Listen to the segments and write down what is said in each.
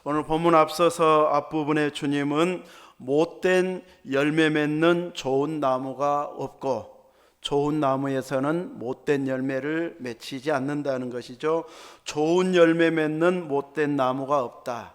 오늘 본문 앞서서 앞부분에 주님은 못된 열매 맺는 좋은 나무가 없고 좋은 나무에서는 못된 열매를 맺히지 않는다는 것이죠. 좋은 열매 맺는 못된 나무가 없다.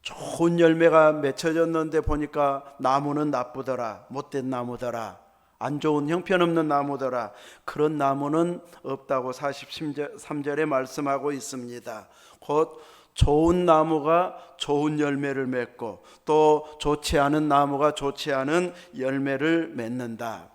좋은 열매가 맺혀졌는데 보니까 나무는 나쁘더라, 못된 나무더라, 안 좋은 형편없는 나무더라, 그런 나무는 없다고 43절에 말씀하고 있습니다. 곧 좋은 나무가 좋은 열매를 맺고 또 좋지 않은 나무가 좋지 않은 열매를 맺는다.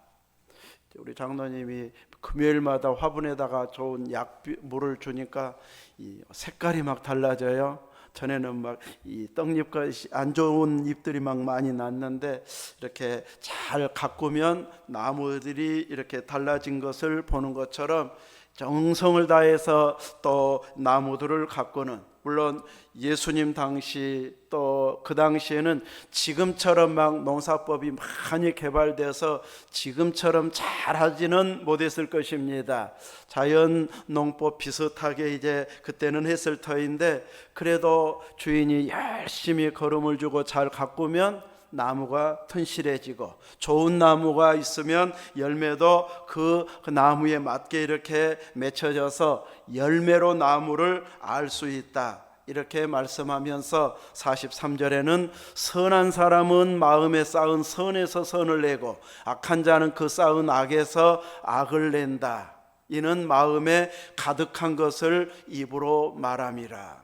우리 장로님이 금요일마다 화분에다가 좋은 약물을 주니까 이 색깔이 막 달라져요. 전에는 막 이 떡잎과 안 좋은 잎들이 막 많이 났는데 이렇게 잘 가꾸면 나무들이 이렇게 달라진 것을 보는 것처럼 정성을 다해서 또 나무들을 가꾸는, 물론 예수님 당시 또 그 당시에는 지금처럼 막 농사법이 많이 개발돼서 지금처럼 잘하지는 못했을 것입니다. 자연 농법 비슷하게 이제 그때는 했을 터인데, 그래도 주인이 열심히 거름을 주고 잘 가꾸면 나무가 튼실해지고 좋은 나무가 있으면 열매도 그 나무에 맞게 이렇게 맺혀져서 열매로 나무를 알 수 있다, 이렇게 말씀하면서 43절에는 선한 사람은 마음에 쌓은 선에서 선을 내고 악한 자는 그 쌓은 악에서 악을 낸다. 이는 마음에 가득한 것을 입으로 말함이라.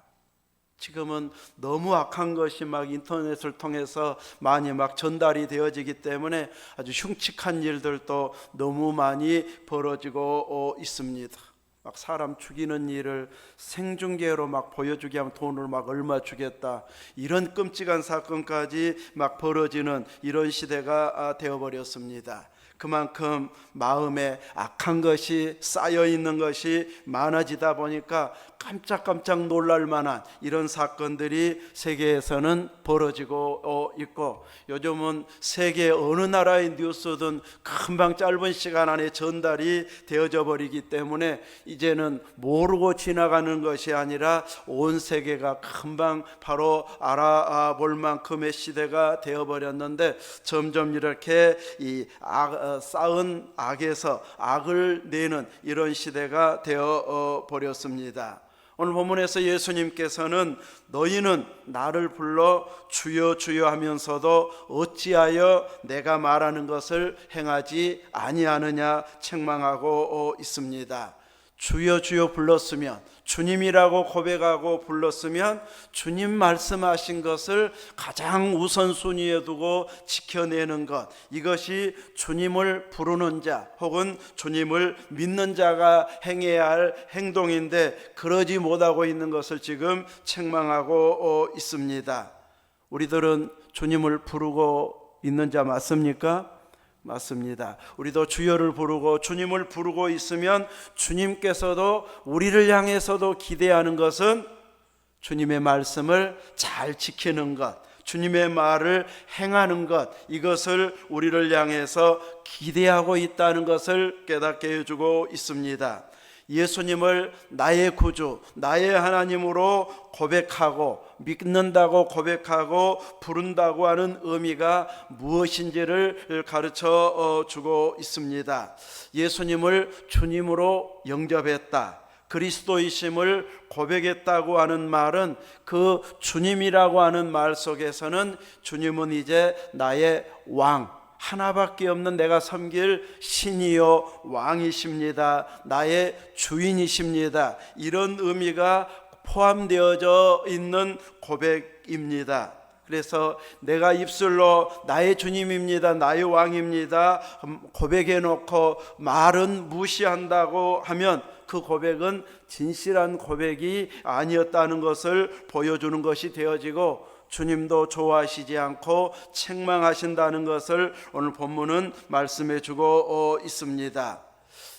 지금은 너무 악한 것이 막 인터넷을 통해서 많이 막 전달이 되어지기 때문에 아주 흉측한 일들도 너무 많이 벌어지고 있습니다. 막 사람 죽이는 일을 생중계로 막 보여주게 하면 돈을 막 얼마 주겠다, 이런 끔찍한 사건까지 막 벌어지는 이런 시대가 되어버렸습니다. 그만큼 마음에 악한 것이 쌓여 있는 것이 많아지다 보니까 깜짝깜짝 놀랄 만한 이런 사건들이 세계에서는 벌어지고 있고, 요즘은 세계 어느 나라의 뉴스든 금방 짧은 시간 안에 전달이 되어져 버리기 때문에 이제는 모르고 지나가는 것이 아니라 온 세계가 금방 바로 알아볼 만큼의 시대가 되어버렸는데, 점점 이렇게 쌓은 악에서 악을 내는 이런 시대가 되어 버렸습니다. 오늘 본문에서 예수님께서는 너희는 나를 불러 주여 주여 하면서도 어찌하여 내가 말하는 것을 행하지 아니하느냐 책망하고 있습니다. 주여 주여 불렀으면, 주님이라고 고백하고 불렀으면 주님 말씀하신 것을 가장 우선순위에 두고 지켜내는 것, 이것이 주님을 부르는 자 혹은 주님을 믿는 자가 행해야 할 행동인데, 그러지 못하고 있는 것을 지금 책망하고 있습니다. 우리들은 주님을 부르고 있는 자 맞습니까? 맞습니다. 우리도 주여를 부르고 주님을 부르고 있으면 주님께서도 우리를 향해서도 기대하는 것은 주님의 말씀을 잘 지키는 것, 주님의 말을 행하는 것, 이것을 우리를 향해서 기대하고 있다는 것을 깨닫게 해주고 있습니다. 예수님을 나의 구주, 나의 하나님으로 고백하고 믿는다고 고백하고 부른다고 하는 의미가 무엇인지를 가르쳐 주고 있습니다. 예수님을 주님으로 영접했다, 그리스도이심을 고백했다고 하는 말은, 그 주님이라고 하는 말 속에서는 주님은 이제 나의 왕, 하나밖에 없는 내가 섬길 신이요 왕이십니다, 나의 주인이십니다, 이런 의미가 포함되어져 있는 고백입니다. 그래서 내가 입술로 나의 주님입니다, 나의 왕입니다 고백해 놓고 말은 무시한다고 하면 그 고백은 진실한 고백이 아니었다는 것을 보여주는 것이 되어지고, 주님도 좋아하시지 않고 책망하신다는 것을 오늘 본문은 말씀해 주고 있습니다.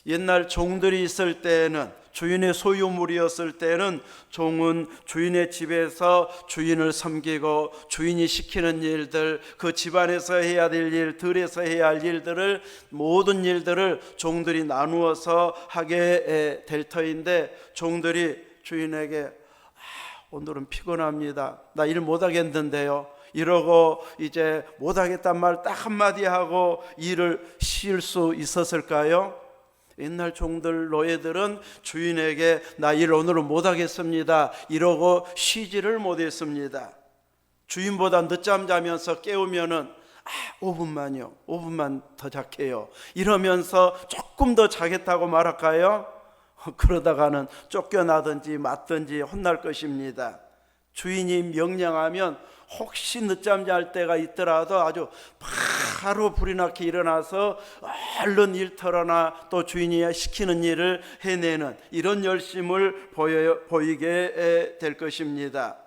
옛날 종들이 있을 때에는, 주인의 소유물이었을 때는 종은 주인의 집에서 주인을 섬기고 주인이 시키는 일들, 그 집안에서 해야 될 일, 들에서 해야 할 일들을, 모든 일들을 종들이 나누어서 하게 될 터인데, 종들이 주인에게 오늘은 피곤합니다. 나 일 못하겠는데요. 이러고 이제 못하겠단 말 딱 한마디 하고 일을 쉴 수 있었을까요? 옛날 종들 노예들은 주인에게 나 일 오늘은 못하겠습니다 이러고 쉬지를 못했습니다. 주인보다 늦잠 자면서 깨우면은 5분만요 5분만 더 잘게요 이러면서 조금 더 자겠다고 말할까요? 그러다가는 쫓겨나든지 맞든지 혼날 것입니다. 주인이 명령하면 혹시 늦잠 잘 때가 있더라도 아주 바로 불이 나게 일어나서 얼른 일 털어나 또 주인이 시키는 일을 해내는 이런 열심을 보이게 될 것입니다.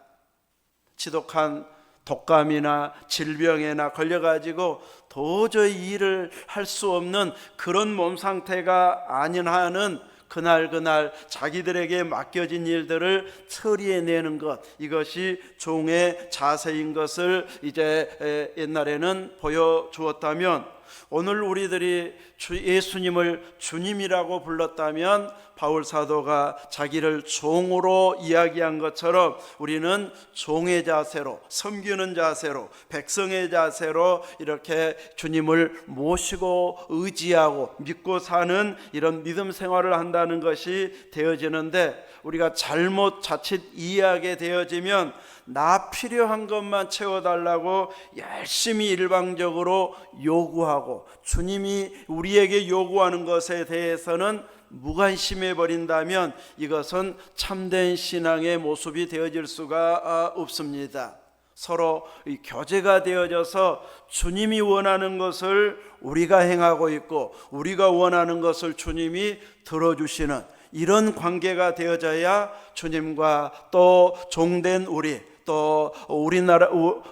지독한 독감이나 질병에나 걸려가지고 도저히 일을 할 수 없는 그런 몸 상태가 아닌 한은 그날 자기들에게 맡겨진 일들을 처리해내는 것, 이것이 종의 자세인 것을 이제 옛날에는 보여주었다면, 오늘 우리들이 예수님을 주님이라고 불렀다면 바울 사도가 자기를 종으로 이야기한 것처럼 우리는 종의 자세로, 섬기는 자세로, 백성의 자세로 이렇게 주님을 모시고 의지하고 믿고 사는 이런 믿음 생활을 한다는 것이 되어지는데, 우리가 자칫 이해하게 되어지면 나 필요한 것만 채워달라고 열심히 일방적으로 요구하고 주님이 우리에게 요구하는 것에 대해서는 무관심해 버린다면 이것은 참된 신앙의 모습이 되어질 수가 없습니다. 서로 교제가 되어져서 주님이 원하는 것을 우리가 행하고 있고 우리가 원하는 것을 주님이 들어주시는 이런 관계가 되어져야 주님과 또 종된 또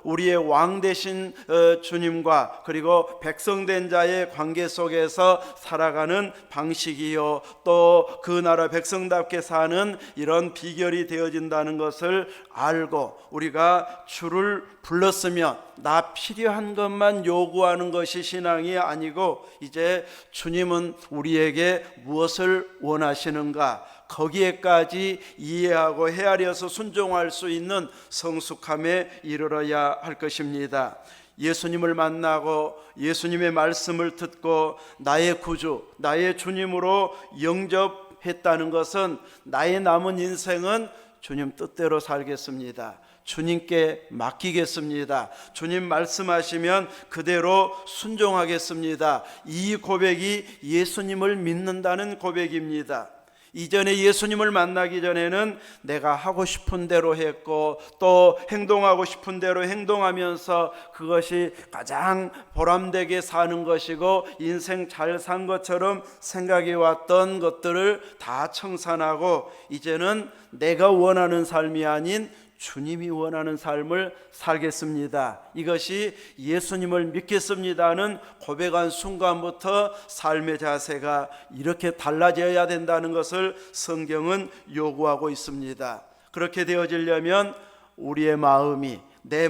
우리의 왕 되신 주님과 그리고 백성된 자의 관계 속에서 살아가는 방식이요, 또 그 나라 백성답게 사는 이런 비결이 되어진다는 것을 알고, 우리가 주를 불렀으면 나 필요한 것만 요구하는 것이 신앙이 아니고, 이제 주님은 우리에게 무엇을 원하시는가, 거기에까지 이해하고 헤아려서 순종할 수 있는 성숙함에 이르러야 할 것입니다. 예수님을 만나고 예수님의 말씀을 듣고 나의 구주, 나의 주님으로 영접했다는 것은 나의 남은 인생은 주님 뜻대로 살겠습니다, 주님께 맡기겠습니다, 주님 말씀하시면 그대로 순종하겠습니다, 이 고백이 예수님을 믿는다는 고백입니다. 이전에 예수님을 만나기 전에는 내가 하고 싶은 대로 했고 또 행동하고 싶은 대로 행동하면서 그것이 가장 보람되게 사는 것이고 인생 잘 산 것처럼 생각해 왔던 것들을 다 청산하고, 이제는 내가 원하는 삶이 아닌 주님이 원하는 삶을 살겠습니다, 이것이 예수님을 믿겠습니다는 고백한 순간부터 삶의 자세가 이렇게 달라져야 된다는 것을 성경은 요구하고 있습니다. 그렇게 되어지려면 우리의 마음이, 내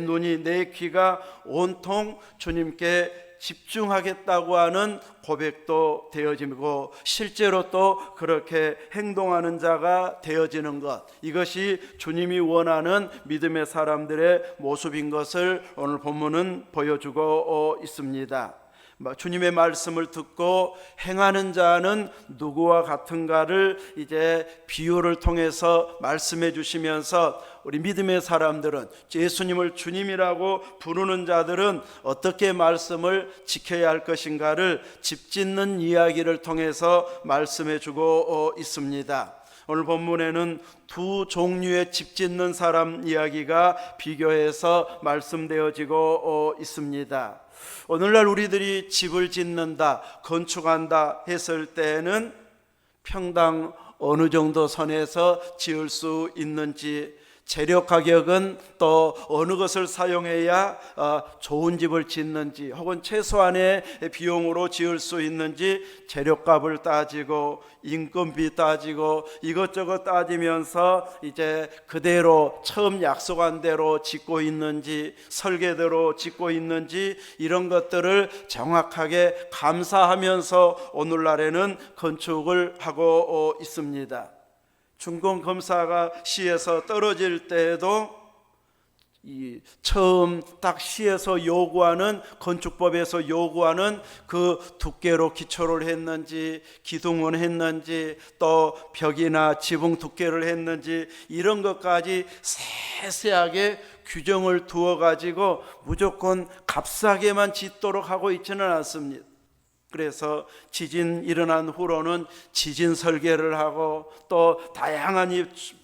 눈이, 내 귀가 온통 주님께 집중하겠다고 하는 고백도 되어지고 실제로 또 그렇게 행동하는 자가 되어지는 것, 이것이 주님이 원하는 믿음의 사람들의 모습인 것을 오늘 본문은 보여주고 있습니다. 주님의 말씀을 듣고 행하는 자는 누구와 같은가를 이제 비유를 통해서 말씀해 주시면서 우리 믿음의 사람들은, 예수님을 주님이라고 부르는 자들은 어떻게 말씀을 지켜야 할 것인가를 짚짓는 이야기를 통해서 말씀해 주고 있습니다. 오늘 본문에는 두 종류의 집 짓는 사람 이야기가 비교해서 말씀되어지고 있습니다. 오늘날 우리들이 집을 짓는다, 건축한다 했을 때는 평당 어느 정도 선에서 지을 수 있는지, 재료 가격은 또 어느 것을 사용해야 좋은 집을 짓는지, 혹은 최소한의 비용으로 지을 수 있는지 재료값을 따지고 인건비 따지고 이것저것 따지면서 이제 그대로 처음 약속한 대로 짓고 있는지, 설계대로 짓고 있는지, 이런 것들을 정확하게 감사하면서 오늘날에는 건축을 하고 있습니다. 중공 검사가 시에서 떨어질 때에도 이 처음 딱 시에서 요구하는, 건축법에서 요구하는 그 두께로 기초를 했는지, 기둥을 했는지, 또 벽이나 지붕 두께를 했는지, 이런 것까지 세세하게 규정을 두어 가지고 무조건 값싸게만 짓도록 하고 있지는 않습니다. 그래서 지진 일어난 후로는 지진 설계를 하고, 또 다양한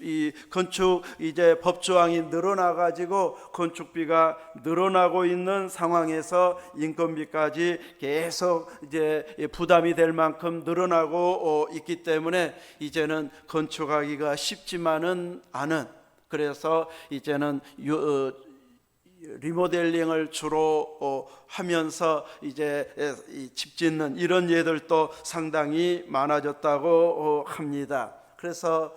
이 건축 이제 법조항이 늘어나 가지고 건축비가 늘어나고 있는 상황에서 인건비까지 계속 이제 부담이 될 만큼 늘어나고 있기 때문에 이제는 건축하기가 쉽지만은 않은, 그래서 이제는 리모델링을 주로 하면서 이제 집 짓는 이런 예들도 상당히 많아졌다고 합니다. 그래서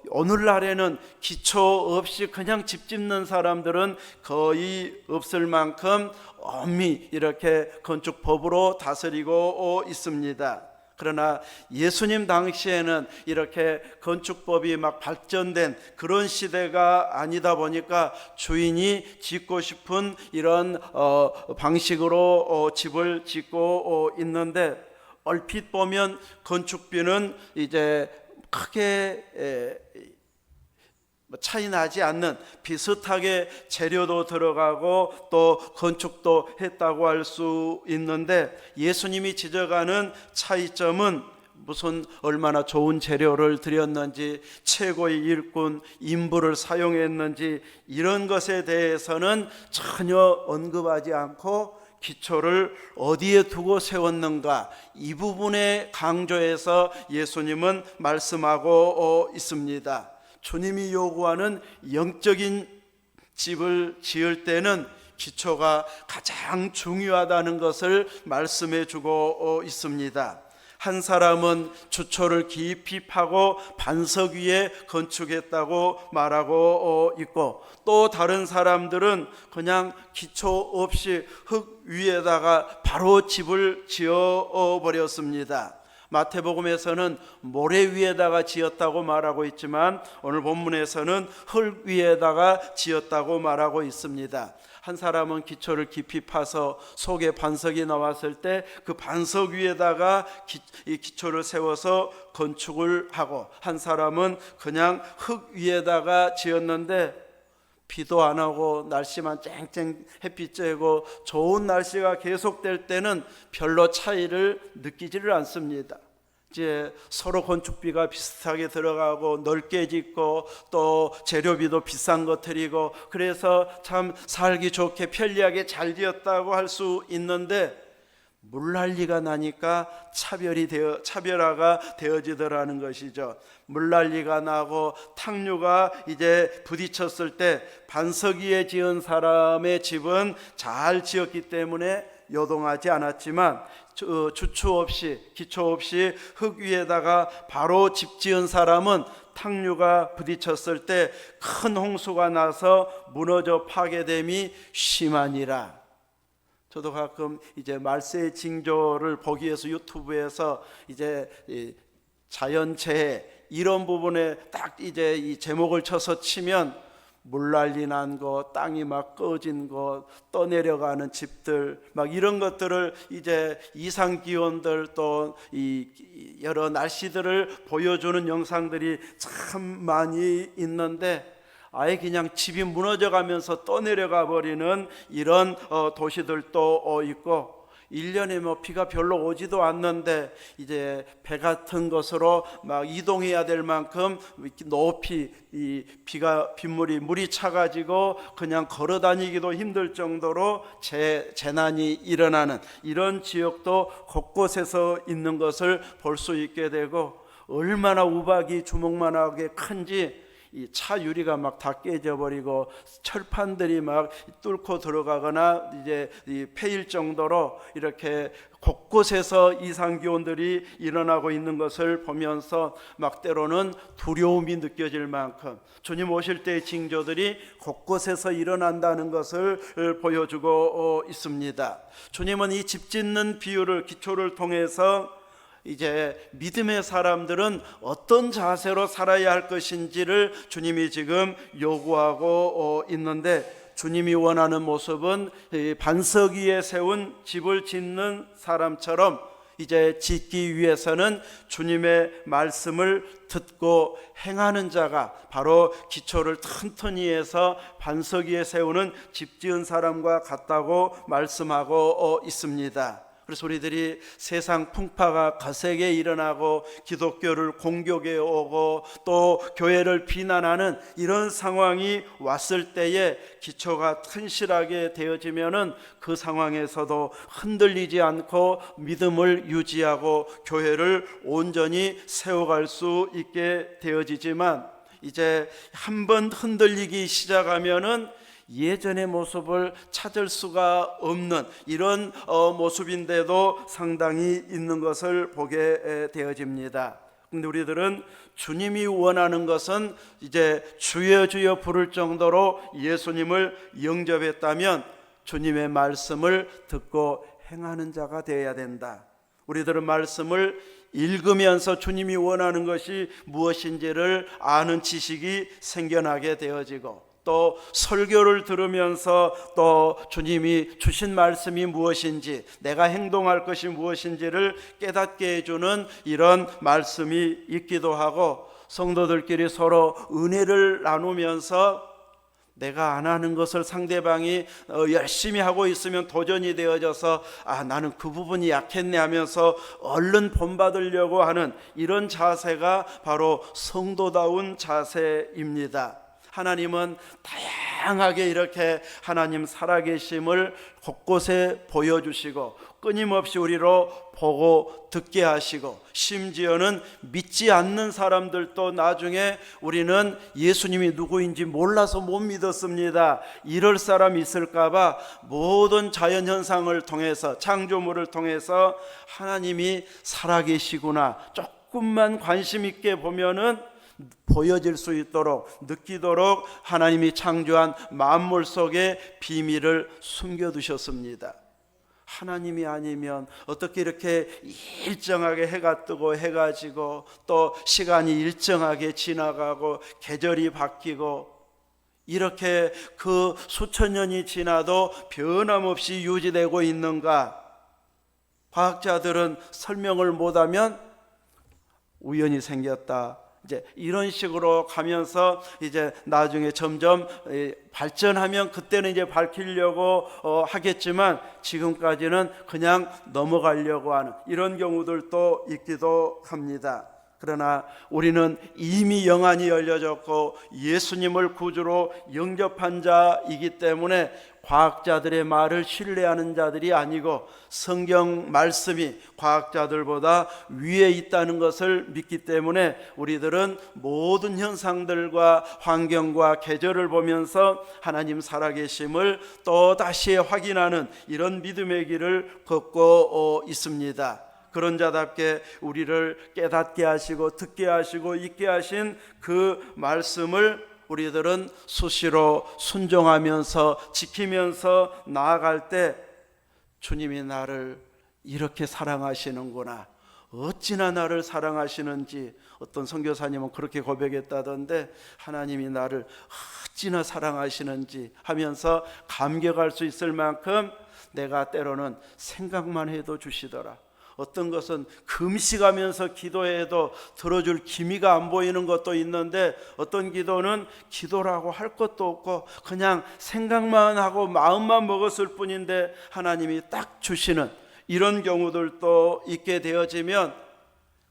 오늘날에는 기초 없이 그냥 집 짓는 사람들은 거의 없을 만큼 엄히 이렇게 건축법으로 다스리고 있습니다. 그러나 예수님 당시에는 이렇게 건축법이 막 발전된 그런 시대가 아니다 보니까 주인이 짓고 싶은 이런 방식으로 집을 짓고 있는데, 얼핏 보면 건축비는 이제 크게 차이 나지 않는, 비슷하게 재료도 들어가고 또 건축도 했다고 할 수 있는데, 예수님이 지적하는 차이점은 무슨 얼마나 좋은 재료를 들였는지, 최고의 일꾼 인부를 사용했는지, 이런 것에 대해서는 전혀 언급하지 않고 기초를 어디에 두고 세웠는가, 이 부분에 강조해서 예수님은 말씀하고 있습니다. 주님이 요구하는 영적인 집을 지을 때는 기초가 가장 중요하다는 것을 말씀해 주고 있습니다. 한 사람은 주초를 깊이 파고 반석 위에 건축했다고 말하고 있고, 또 다른 사람들은 그냥 기초 없이 흙 위에다가 바로 집을 지어 버렸습니다. 마태복음에서는 모래 위에다가 지었다고 말하고 있지만 오늘 본문에서는 흙 위에다가 지었다고 말하고 있습니다. 한 사람은 기초를 깊이 파서 속에 반석이 나왔을 때 그 반석 위에다가 이 기초를 세워서 건축을 하고, 한 사람은 그냥 흙 위에다가 지었는데 비도 안 오고 날씨만 쨍쨍 햇빛 쬐고 좋은 날씨가 계속될 때는 별로 차이를 느끼지를 않습니다. 이제 서로 건축비가 비슷하게 들어가고 넓게 짓고 또 재료비도 비싼 것 들이고, 그래서 참 살기 좋게 편리하게 잘 지었다고 할 수 있는데, 물난리가 나니까 차별화가 되어지더라는 것이죠. 물난리가 나고 탕류가 이제 부딪혔을 때 반석 위에 지은 사람의 집은 잘 지었기 때문에 요동하지 않았지만, 주초 없이 기초 없이 흙 위에다가 바로 집 지은 사람은 탕류가 부딪혔을 때 큰 홍수가 나서 무너져 파괴됨이 심하니라. 저도 가끔 이제 말세의 징조를 보기 위해서 유튜브에서 이제 자연재해 이런 부분에 딱 이제 이 제목을 쳐서 치면 물난리 난 것, 땅이 막 꺼진 것, 떠내려가는 집들, 막 이런 것들을 이제 이상 기온들 또 이 여러 날씨들을 보여주는 영상들이 참 많이 있는데, 아예 그냥 집이 무너져 가면서 떠내려가 버리는 이런 도시들도 있고, 1년에 뭐 비가 별로 오지도 않는데 이제 배 같은 것으로 막 이동해야 될 만큼 높이 이 물이 차가지고 그냥 걸어 다니기도 힘들 정도로 재난이 일어나는 이런 지역도 곳곳에서 있는 것을 볼 수 있게 되고, 얼마나 우박이 주먹만하게 큰지 이 차 유리가 막 다 깨져버리고 철판들이 막 뚫고 들어가거나 이제 패일 정도로 이렇게 곳곳에서 이상 기온들이 일어나고 있는 것을 보면서 막 때로는 두려움이 느껴질 만큼 주님 오실 때의 징조들이 곳곳에서 일어난다는 것을 보여주고 있습니다. 주님은 이 집 짓는 비유를, 기초를 통해서 이제 믿음의 사람들은 어떤 자세로 살아야 할 것인지를 주님이 지금 요구하고 있는데, 주님이 원하는 모습은 반석 위에 세운 집을 짓는 사람처럼 이제 짓기 위해서는 주님의 말씀을 듣고 행하는 자가 바로 기초를 튼튼히 해서 반석 위에 세우는 집 지은 사람과 같다고 말씀하고 있습니다. 그래서 우리들이 세상 풍파가 거세게 일어나고 기독교를 공격해 오고 또 교회를 비난하는 이런 상황이 왔을 때에 기초가 튼실하게 되어지면은 그 상황에서도 흔들리지 않고 믿음을 유지하고 교회를 온전히 세워갈 수 있게 되어지지만, 이제 한번 흔들리기 시작하면은 예전의 모습을 찾을 수가 없는 이런 모습인데도 상당히 있는 것을 보게 되어집니다. 근데 우리들은 주님이 원하는 것은 이제 주여 주여 부를 정도로 예수님을 영접했다면 주님의 말씀을 듣고 행하는 자가 되어야 된다. 우리들은 말씀을 읽으면서 주님이 원하는 것이 무엇인지를 아는 지식이 생겨나게 되어지고, 또 설교를 들으면서 또 주님이 주신 말씀이 무엇인지, 내가 행동할 것이 무엇인지를 깨닫게 해주는 이런 말씀이 있기도 하고, 성도들끼리 서로 은혜를 나누면서 내가 안 하는 것을 상대방이 열심히 하고 있으면 도전이 되어져서 나는 그 부분이 약했네 하면서 얼른 본받으려고 하는 이런 자세가 바로 성도다운 자세입니다. 하나님은 다양하게 이렇게 하나님 살아계심을 곳곳에 보여주시고 끊임없이 우리로 보고 듣게 하시고, 심지어는 믿지 않는 사람들도 나중에 우리는 예수님이 누구인지 몰라서 못 믿었습니다, 이럴 사람이 있을까봐 모든 자연현상을 통해서, 창조물을 통해서 하나님이 살아계시구나 조금만 관심 있게 보면은 보여질 수 있도록, 느끼도록 하나님이 창조한 만물 속에 비밀을 숨겨두셨습니다. 하나님이 아니면 어떻게 이렇게 일정하게 해가 뜨고 해가 지고 또 시간이 일정하게 지나가고 계절이 바뀌고 이렇게 그 수천 년이 지나도 변함없이 유지되고 있는가? 과학자들은 설명을 못하면 우연히 생겼다, 이제 이런 식으로 가면서 이제 나중에 점점 발전하면 그때는 이제 밝히려고 하겠지만, 지금까지는 그냥 넘어가려고 하는 이런 경우들도 있기도 합니다. 그러나 우리는 이미 영안이 열려졌고 예수님을 구주로 영접한 자이기 때문에 과학자들의 말을 신뢰하는 자들이 아니고 성경 말씀이 과학자들보다 위에 있다는 것을 믿기 때문에 우리들은 모든 현상들과 환경과 계절을 보면서 하나님 살아계심을 또 다시 확인하는 이런 믿음의 길을 걷고 있습니다. 그런 자답게 우리를 깨닫게 하시고 듣게 하시고 있게 하신 그 말씀을 우리들은 수시로 순종하면서 지키면서 나아갈 때, 주님이 나를 이렇게 사랑하시는구나, 어찌나 나를 사랑하시는지, 어떤 선교사님은 그렇게 고백했다던데, 하나님이 나를 어찌나 사랑하시는지 하면서 감격할 수 있을 만큼 내가 때로는 생각만 해도 주시더라. 어떤 것은 금식하면서 기도해도 들어줄 기미가 안 보이는 것도 있는데, 어떤 기도는 기도라고 할 것도 없고 그냥 생각만 하고 마음만 먹었을 뿐인데 하나님이 딱 주시는 이런 경우들도 있게 되어지면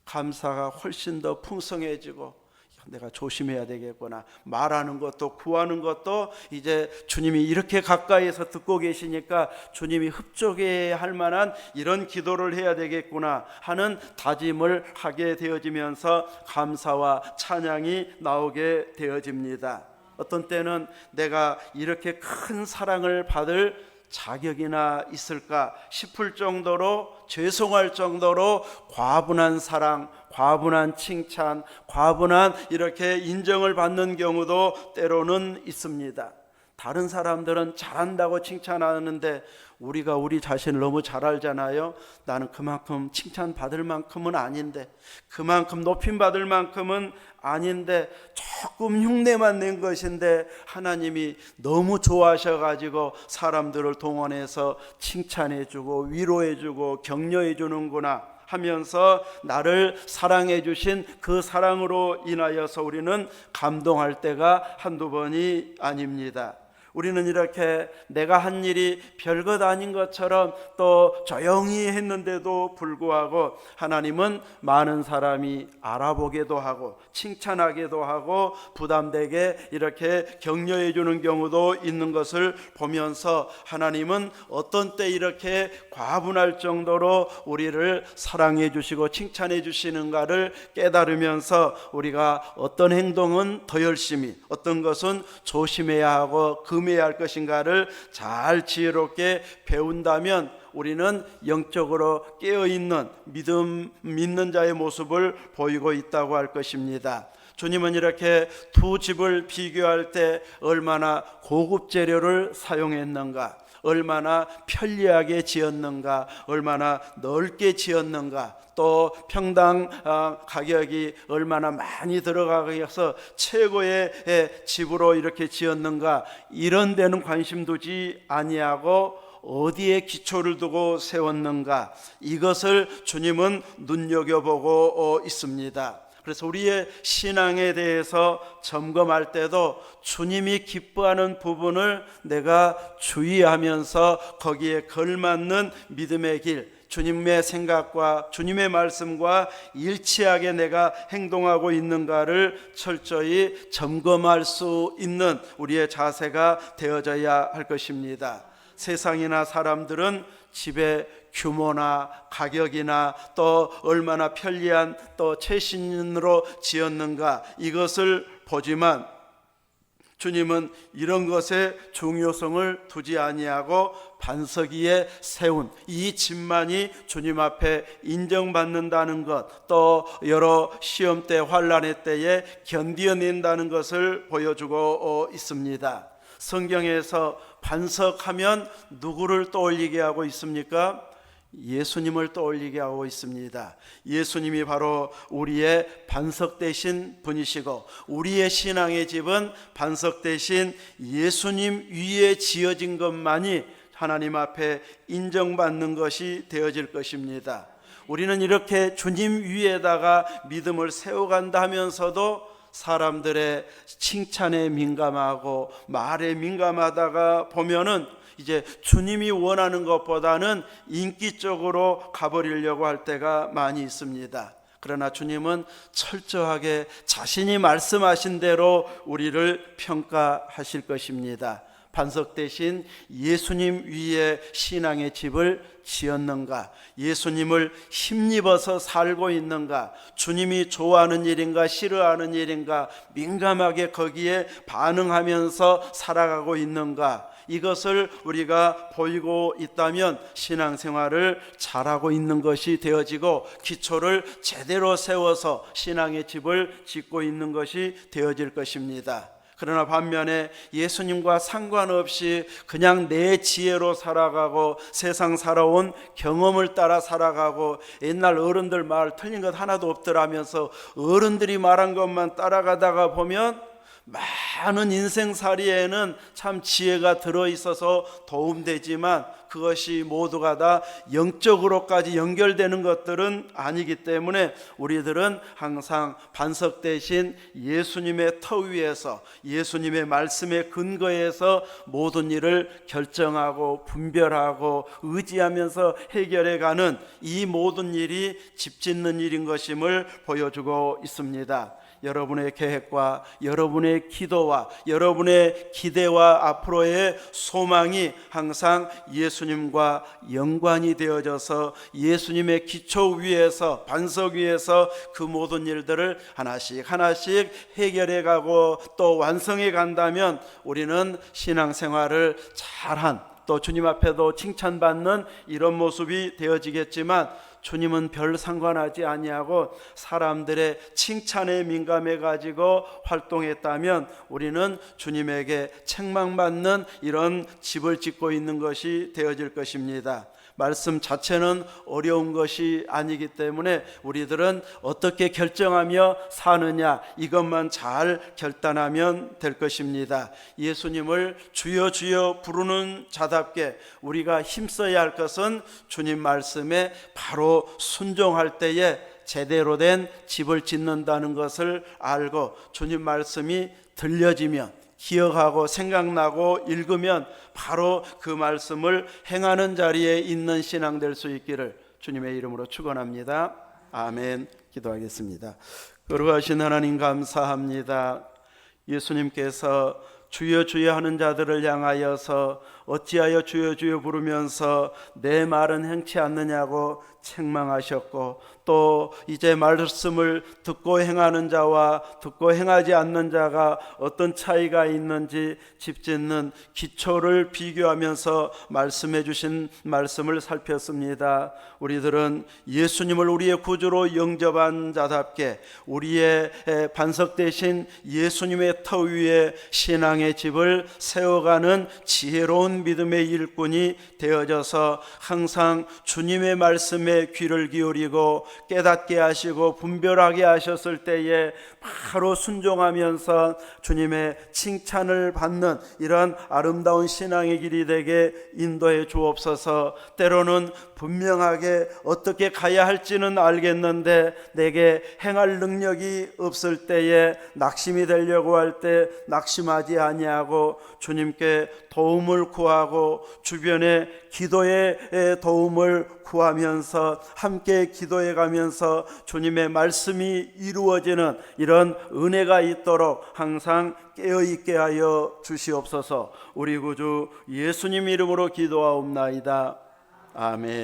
감사가 훨씬 더 풍성해지고, 내가 조심해야 되겠구나, 말하는 것도 구하는 것도 이제 주님이 이렇게 가까이에서 듣고 계시니까 주님이 흡족해야 할 만한 이런 기도를 해야 되겠구나 하는 다짐을 하게 되어지면서 감사와 찬양이 나오게 되어집니다. 어떤 때는 내가 이렇게 큰 사랑을 받을 자격이나 있을까 싶을 정도로, 죄송할 정도로 과분한 사랑, 과분한 칭찬, 과분한 이렇게 인정을 받는 경우도 때로는 있습니다. 다른 사람들은 잘한다고 칭찬하는데 우리가 우리 자신을 너무 잘 알잖아요. 나는 그만큼 칭찬받을 만큼은 아닌데, 그만큼 높임받을 만큼은 아닌데, 조금 흉내만 낸 것인데 하나님이 너무 좋아하셔가지고 사람들을 동원해서 칭찬해주고 위로해주고 격려해주는구나 하면서 나를 사랑해 주신 그 사랑으로 인하여서 우리는 감동할 때가 한두 번이 아닙니다. 우리는 이렇게 내가 한 일이 별것 아닌 것처럼 또 조용히 했는데도 불구하고 하나님은 많은 사람이 알아보게도 하고 칭찬하게도 하고 부담되게 이렇게 격려해 주는 경우도 있는 것을 보면서 하나님은 어떤 때 이렇게 과분할 정도로 우리를 사랑해 주시고 칭찬해 주시는가를 깨달으면서 우리가 어떤 행동은 더 열심히, 어떤 것은 조심해야 하고 금해야 할 것인가를 잘 지혜롭게 배운다면 우리는 영적으로 깨어있는 믿는 자의 모습을 보이고 있다고 할 것입니다. 주님은 이렇게 두 집을 비교할 때 얼마나 고급 재료를 사용했는가, 얼마나 편리하게 지었는가, 얼마나 넓게 지었는가, 또 평당 가격이 얼마나 많이 들어가서 최고의 집으로 이렇게 지었는가, 이런 데는 관심 두지 아니하고 어디에 기초를 두고 세웠는가, 이것을 주님은 눈여겨보고 있습니다. 그래서 우리의 신앙에 대해서 점검할 때도 주님이 기뻐하는 부분을 내가 주의하면서 거기에 걸맞는 믿음의 길, 주님의 생각과 주님의 말씀과 일치하게 내가 행동하고 있는가를 철저히 점검할 수 있는 우리의 자세가 되어져야 할 것입니다. 세상이나 사람들은 집의 규모나 가격이나 또 얼마나 편리한 또 최신으로 지었는가, 이것을 보지만 주님은 이런 것에 중요성을 두지 아니하고 반석 위에 세운 이 집만이 주님 앞에 인정받는다는 것, 또 여러 시험 때 환난의 때에 견디어낸다는 것을 보여주고 있습니다. 성경에서 반석하면 누구를 떠올리게 하고 있습니까? 예수님을 떠올리게 하고 있습니다. 예수님이 바로 우리의 반석 되신 분이시고 우리의 신앙의 집은 반석 되신 예수님 위에 지어진 것만이 하나님 앞에 인정받는 것이 되어질 것입니다. 우리는 이렇게 주님 위에다가 믿음을 세워간다 하면서도 사람들의 칭찬에 민감하고 말에 민감하다가 보면은 이제 주님이 원하는 것보다는 인기적으로 가버리려고 할 때가 많이 있습니다. 그러나 주님은 철저하게 자신이 말씀하신 대로 우리를 평가하실 것입니다. 반석 대신 예수님 위에 신앙의 집을 지었는가, 예수님을 힘입어서 살고 있는가, 주님이 좋아하는 일인가 싫어하는 일인가 민감하게 거기에 반응하면서 살아가고 있는가, 이것을 우리가 보이고 있다면 신앙생활을 잘하고 있는 것이 되어지고 기초를 제대로 세워서 신앙의 집을 짓고 있는 것이 되어질 것입니다. 그러나 반면에 예수님과 상관없이 그냥 내 지혜로 살아가고 세상 살아온 경험을 따라 살아가고 옛날 어른들 말 틀린 것 하나도 없더라면서 어른들이 말한 것만 따라가다가 보면 많은 인생살이에는 참 지혜가 들어있어서 도움되지만 그것이 모두가 다 영적으로까지 연결되는 것들은 아니기 때문에 우리들은 항상 반석 대신 예수님의 터 위에서 예수님의 말씀의 근거에서 모든 일을 결정하고 분별하고 의지하면서 해결해가는 이 모든 일이 집 짓는 일인 것임을 보여주고 있습니다. 여러분의 계획과 여러분의 기도와 여러분의 기대와 앞으로의 소망이 항상 예수님과 연관이 되어져서 예수님의 기초 위에서 반석 위에서 그 모든 일들을 하나씩 하나씩 해결해 가고 또 완성해 간다면 우리는 신앙생활을 잘한, 또 주님 앞에도 칭찬받는 이런 모습이 되어지겠지만 주님은 별 상관하지 아니하고 사람들의 칭찬에 민감해 가지고 활동했다면 우리는 주님에게 책망받는 이런 집을 짓고 있는 것이 되어질 것입니다. 말씀 자체는 어려운 것이 아니기 때문에 우리들은 어떻게 결정하며 사느냐, 이것만 잘 결단하면 될 것입니다. 예수님을 주여 주여 부르는 자답게 우리가 힘써야 할 것은 주님 말씀에 바로 순종할 때에 제대로 된 집을 짓는다는 것을 알고 주님 말씀이 들려지면, 기억하고 생각나고 읽으면 바로 그 말씀을 행하는 자리에 있는 신앙 될 수 있기를 주님의 이름으로 축원합니다. 아멘. 기도하겠습니다. 거룩하신 하나님 감사합니다. 예수님께서 주여 주여 하는 자들을 향하여서 어찌하여 주여 주여 부르면서 내 말은 행치 않느냐고 책망하셨고, 또 이제 말씀을 듣고 행하는 자와 듣고 행하지 않는 자가 어떤 차이가 있는지 집 짓는 기초를 비교하면서 말씀해 주신 말씀을 살폈습니다. 우리들은 예수님을 우리의 구주로 영접한 자답게 우리의 반석 대신 예수님의 터 위에 신앙의 집을 세워가는 지혜로운 믿음의 일꾼이 되어져서 항상 주님의 말씀에 귀를 기울이고 깨닫게 하시고 분별하게 하셨을 때에 바로 순종하면서 주님의 칭찬을 받는 이런 아름다운 신앙의 길이 되게 인도해 주옵소서. 때로는 분명하게 어떻게 가야 할지는 알겠는데 내게 행할 능력이 없을 때에 낙심이 되려고 할 때 낙심하지 아니하고 주님께 도움을 구하고 주변에 기도의 도움을 구하면서 함께 기도해 가면서 주님의 말씀이 이루어지는 이런 은혜가 있도록 항상 깨어있게 하여 주시옵소서. 우리 구주 예수님 이름으로 기도하옵나이다. 아멘.